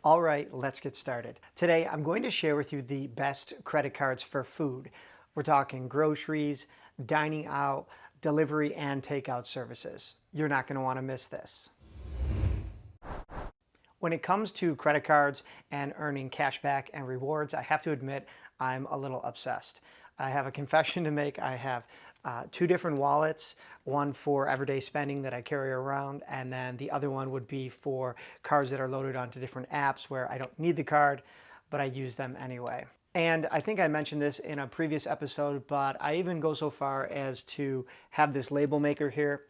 All right, let's get started. Today, I'm going to share with you the best credit cards for food. We're talking groceries, dining out, delivery, and takeout services. You're not going to want to miss this. When it comes to credit cards and earning cash back and rewards, I have to admit I'm a little obsessed. I have a confession to make. I have two different wallets, one for everyday spending that I carry around, and then the other one would be for cards that are loaded onto different apps where I don't need the card, but I use them anyway. And I think I mentioned this in a previous episode, but I even go so far as to have this label maker here.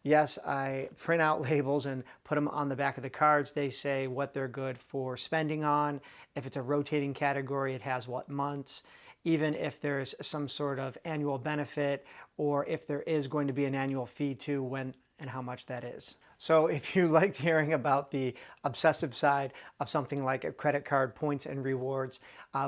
Yes, I print out labels and put them on the back of the cards. They say what they're good for spending on. If it's a rotating category, it has what months. Even if there's some sort of annual benefit, or if there is going to be an annual fee too, when and how much that is. So if you liked hearing about the obsessive side of something like a credit card points and rewards,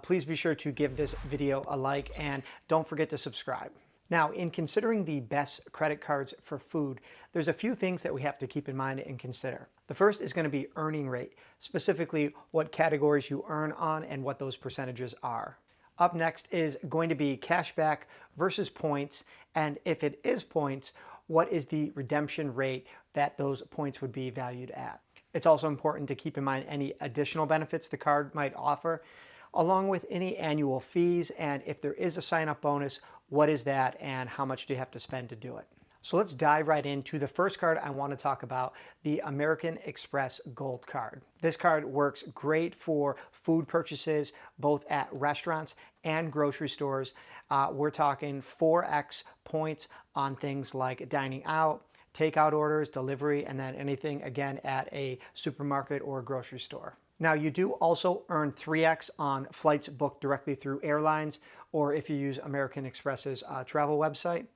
please be sure to give this video a like and don't forget to subscribe. Now, in considering the best credit cards for food, there's a few things that we have to keep in mind and consider. The first is going to be earning rate, specifically what categories you earn on and what those percentages are. Up next is going to be cashback versus points, and if it is points, what is the redemption rate that those points would be valued at? It's also important to keep in mind any additional benefits the card might offer, along with any annual fees, and if there is a sign-up bonus, what is that and how much do you have to spend to do it? So let's dive right into the first card I want to talk about, the American Express Gold Card. This card works great for food purchases, both at restaurants and grocery stores. We're talking 4x points on things like dining out, takeout orders, delivery, and then anything again at a supermarket or grocery store. Now, you do also earn 3x on flights booked directly through airlines, or if you use American Express's travel website.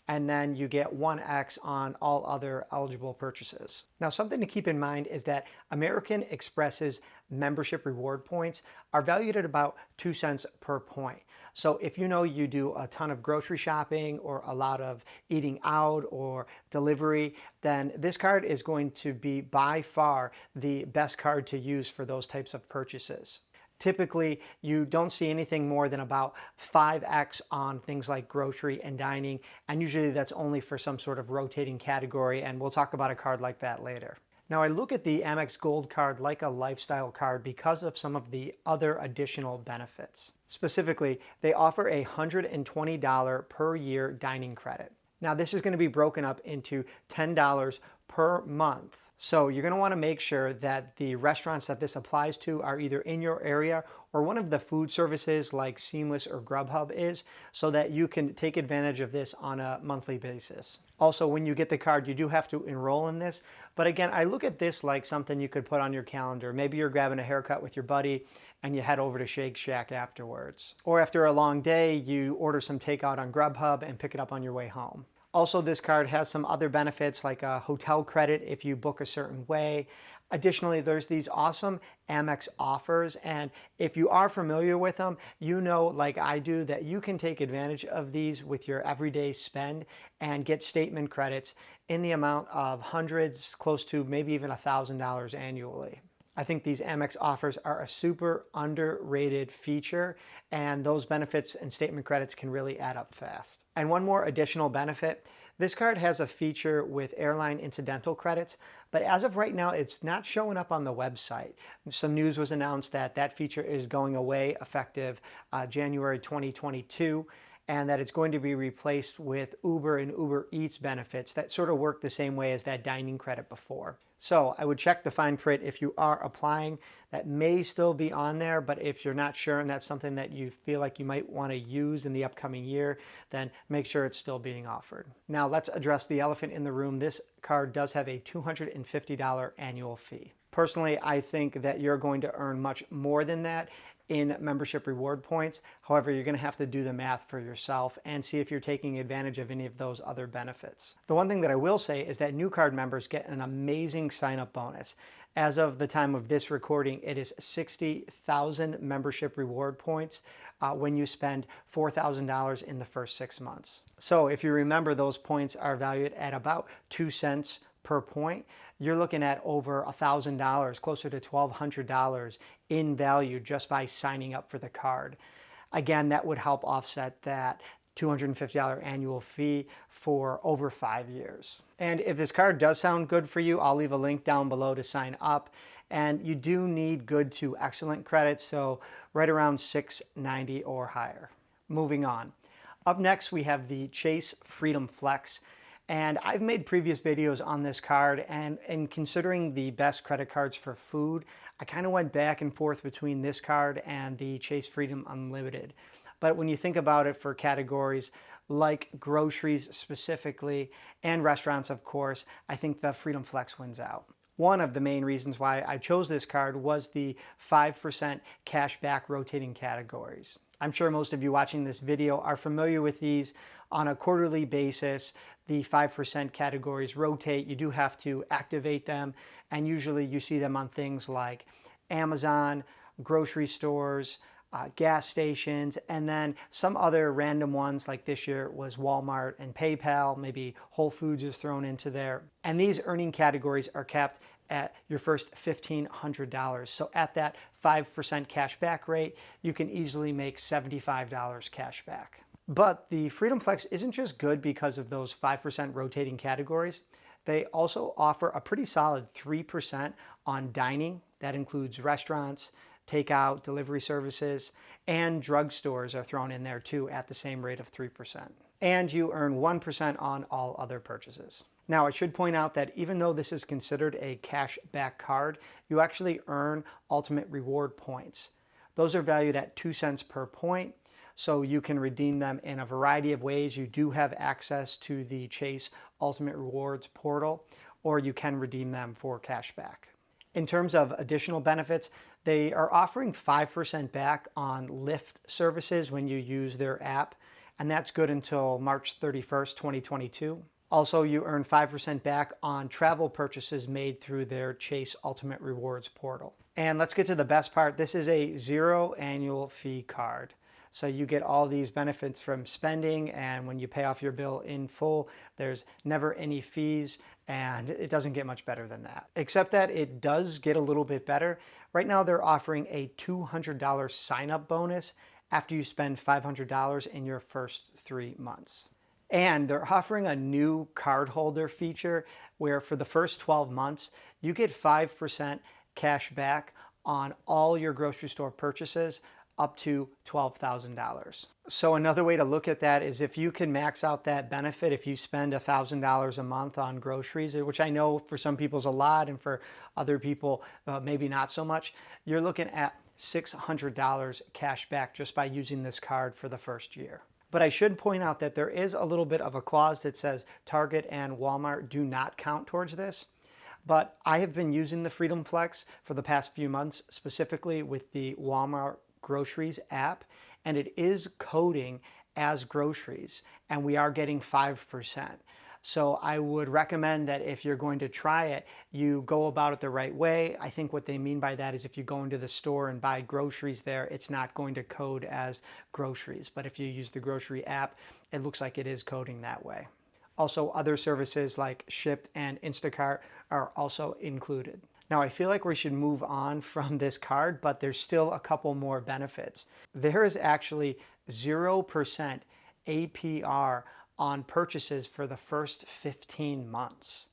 And then you get 1x on all other eligible purchases. Now, something to keep in mind is that American Express's membership reward points are valued at about 2 cents per point. So if you know you do a ton of grocery shopping or a lot of eating out or delivery, then this card is going to be by far the best card to use for those types of purchases. Typically, you don't see anything more than about 5x on things like grocery and dining, and usually that's only for some sort of rotating category, and we'll talk about a card like that later. Now, I look at the Amex Gold Card like a lifestyle card because of some of the other additional benefits. Specifically, they offer a $120 per year dining credit. Now, this is going to be broken up into $10 per month. So you're going to want to make sure that the restaurants that this applies to are either in your area or one of the food services like Seamless or Grubhub is, so that you can take advantage of this on a monthly basis. Also, when you get the card, you do have to enroll in this. But again, I look at this like something you could put on your calendar. Maybe you're grabbing a haircut with your buddy and you head over to Shake Shack afterwards. Or after a long day, you order some takeout on Grubhub and pick it up on your way home. Also, this card has some other benefits like a hotel credit if you book a certain way. Additionally, there's these awesome Amex Offers, and if you are familiar with them, you know, like I do, that you can take advantage of these with your everyday spend and get statement credits in the amount of hundreds, close to maybe even $1,000 annually. I think these Amex Offers are a super underrated feature, and those benefits and statement credits can really add up fast. And one more additional benefit, this card has a feature with Airline Incidental credits, but as of right now, it's not showing up on the website. Some news was announced that that feature is going away effective January 2022. And that it's going to be replaced with Uber and Uber Eats benefits that sort of work the same way as that dining credit before. So I would check the fine print if you are applying. That may still be on there, but if you're not sure and that's something that you feel like you might want to use in the upcoming year, then make sure it's still being offered. Now let's address the elephant in the room. This card does have a $250 annual fee. Personally, I think that you're going to earn much more than that in membership reward points. However, you're going to have to do the math for yourself and see if you're taking advantage of any of those other benefits. The one thing that I will say is that new card members get an amazing sign-up bonus. As of the time of this recording, it is 60,000 membership reward points when you spend $4,000 in the first 6 months. So if you remember, those points are valued at about 2 cents per point, you're looking at over $1,000, closer to $1,200 in value just by signing up for the card. Again, that would help offset that $250 annual fee for over 5 years. And if this card does sound good for you, I'll leave a link down below to sign up. And you do need good to excellent credit, so right around 690 or higher. Moving on. Up next, we have the Chase Freedom Flex. And I've made previous videos on this card, and in considering the best credit cards for food, I kind of went back and forth between this card and the Chase Freedom Unlimited. But when you think about it for categories like groceries specifically, and restaurants of course, I think the Freedom Flex wins out. One of the main reasons why I chose this card was the 5% cash back rotating categories. I'm sure most of you watching this video are familiar with these on a quarterly basis. The 5% categories rotate. You do have to activate them, and usually you see them on things like Amazon, grocery stores, gas stations, and then some other random ones like this year was Walmart and PayPal. Maybe Whole Foods is thrown into there. And these earning categories are capped at your first $1,500. So at that 5% cash back rate, you can easily make $75 cash back. But the Freedom Flex isn't just good because of those 5% rotating categories. They also offer a pretty solid 3% on dining. That includes restaurants, takeout, delivery services, and drugstores are thrown in there too at the same rate of 3%. And you earn 1% on all other purchases. Now, I should point out that even though this is considered a cash back card, you actually earn ultimate reward points. Those are valued at 2 cents per point, so you can redeem them in a variety of ways. You do have access to the Chase Ultimate Rewards portal, or you can redeem them for cash back. In terms of additional benefits, they are offering 5% back on Lyft services when you use their app, and that's good until March 31st, 2022. Also, you earn 5% back on travel purchases made through their Chase Ultimate Rewards portal. And let's get to the best part. This is a 0 annual fee card. So you get all these benefits from spending, and when you pay off your bill in full, there's never any fees, and it doesn't get much better than that. Except that it does get a little bit better. Right now they're offering a $200 sign-up bonus after you spend $500 in your first 3 months. And they're offering a new cardholder feature where for the first 12 months, you get 5% cash back on all your grocery store purchases up to $12,000. So another way to look at that is if you can max out that benefit, if you spend $1,000 a month on groceries, which I know for some people is a lot and for other people maybe not so much, you're looking at $600 cash back just by using this card for the first year. But I should point out that there is a little bit of a clause that says Target and Walmart do not count towards this. But I have been using the Freedom Flex for the past few months, specifically with the Walmart Groceries app, and it is coding as groceries, and we are getting 5%. So I would recommend that if you're going to try it, you go about it the right way. I think what they mean by that is if you go into the store and buy groceries there, it's not going to code as groceries. But if you use the grocery app, it looks like it is coding that way. Also, other services like Shipt and Instacart are also included. Now, I feel like we should move on from this card, but there's still a couple more benefits. There is actually 0% APR on purchases for the first 15 months.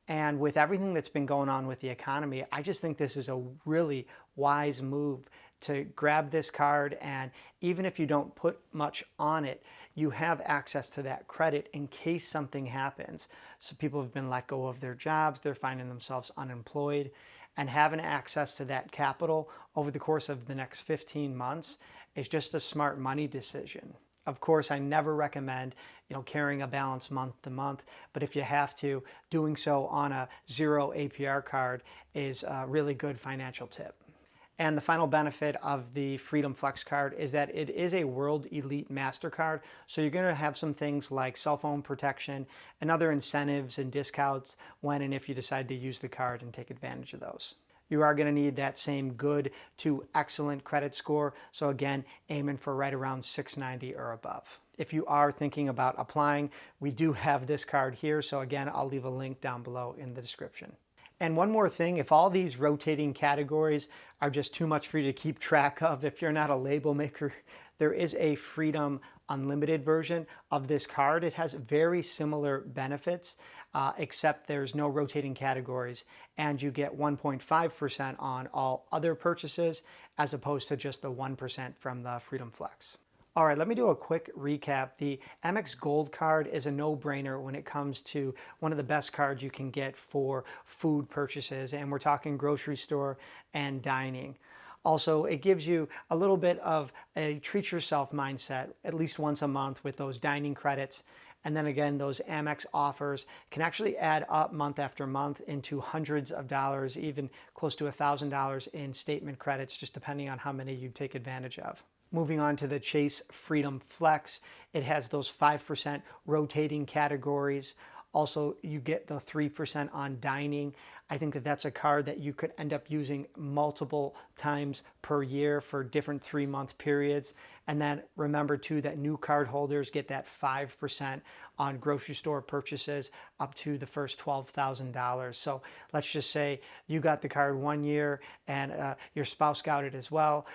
And with everything that's been going on with the economy, I just think this is a really wise move to grab this card, and even if you don't put much on it, you have access to that credit in case something happens. So people have been let go of their jobs, they're finding themselves unemployed, and having access to that capital over the course of the next 15 months is just a smart money decision. Of course, I never recommend, carrying a balance month to month, but if you have to, doing so on a 0 APR card is a really good financial tip. And the final benefit of the Freedom Flex card is that it is a World Elite MasterCard, so you're going to have some things like cell phone protection and other incentives and discounts when and if you decide to use the card and take advantage of those. You are going to need that same good to excellent credit score, so again, aiming for right around 690 or above. if you are thinking about applying, we do have this card here. So again, I'll leave a link down below in the description. And one more thing, if all these rotating categories are just too much for you to keep track of, if you're not a label maker, there is a Freedom Unlimited version of this card. It has very similar benefits, except there's no rotating categories, and you get 1.5% on all other purchases, as opposed to just the 1% from the Freedom Flex. All right, let me do a quick recap. The Amex Gold card is a no-brainer when it comes to one of the best cards you can get for food purchases, and we're talking grocery store and dining. Also, it gives you a little bit of a treat yourself mindset at least once a month with those dining credits. And then again, those Amex offers can actually add up month after month into hundreds of dollars, even close to $1,000 in statement credits, just depending on how many you take advantage of. Moving on to the Chase Freedom Flex, it has those 5% rotating categories. Also, you get the 3% on dining. I think that that's a card that you could end up using multiple times per year for different 3-month periods. And then remember too that new card holders get that 5% on grocery store purchases up to the first $12,000. So let's just say you got the card 1 year and your spouse got it as well.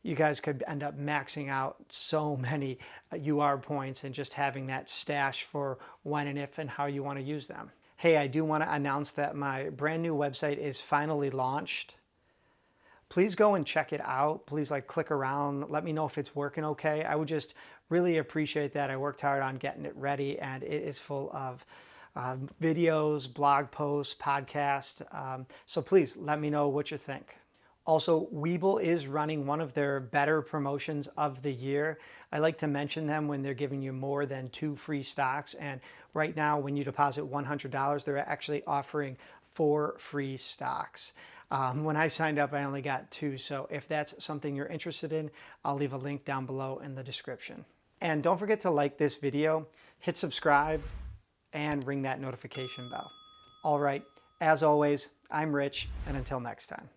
You guys could end up maxing out so many UR points and just having that stash for when and if and how you want to use them. Hey, I do want to announce that my brand new website is finally launched. Please go and check it out. Please click around. Let me know if it's working okay. I would just really appreciate that. I worked hard on getting it ready, and it is full of videos, blog posts, podcasts. So please let me know what you think. Also, Webull is running one of their better promotions of the year. I like to mention them when they're giving you more than 2 free stocks. And right now, when you deposit $100, they're actually offering 4 free stocks. When I signed up, I only got 2. So if that's something you're interested in, I'll leave a link down below in the description. And don't forget to like this video, hit subscribe, and ring that notification bell. All right, as always, I'm Rich, and until next time.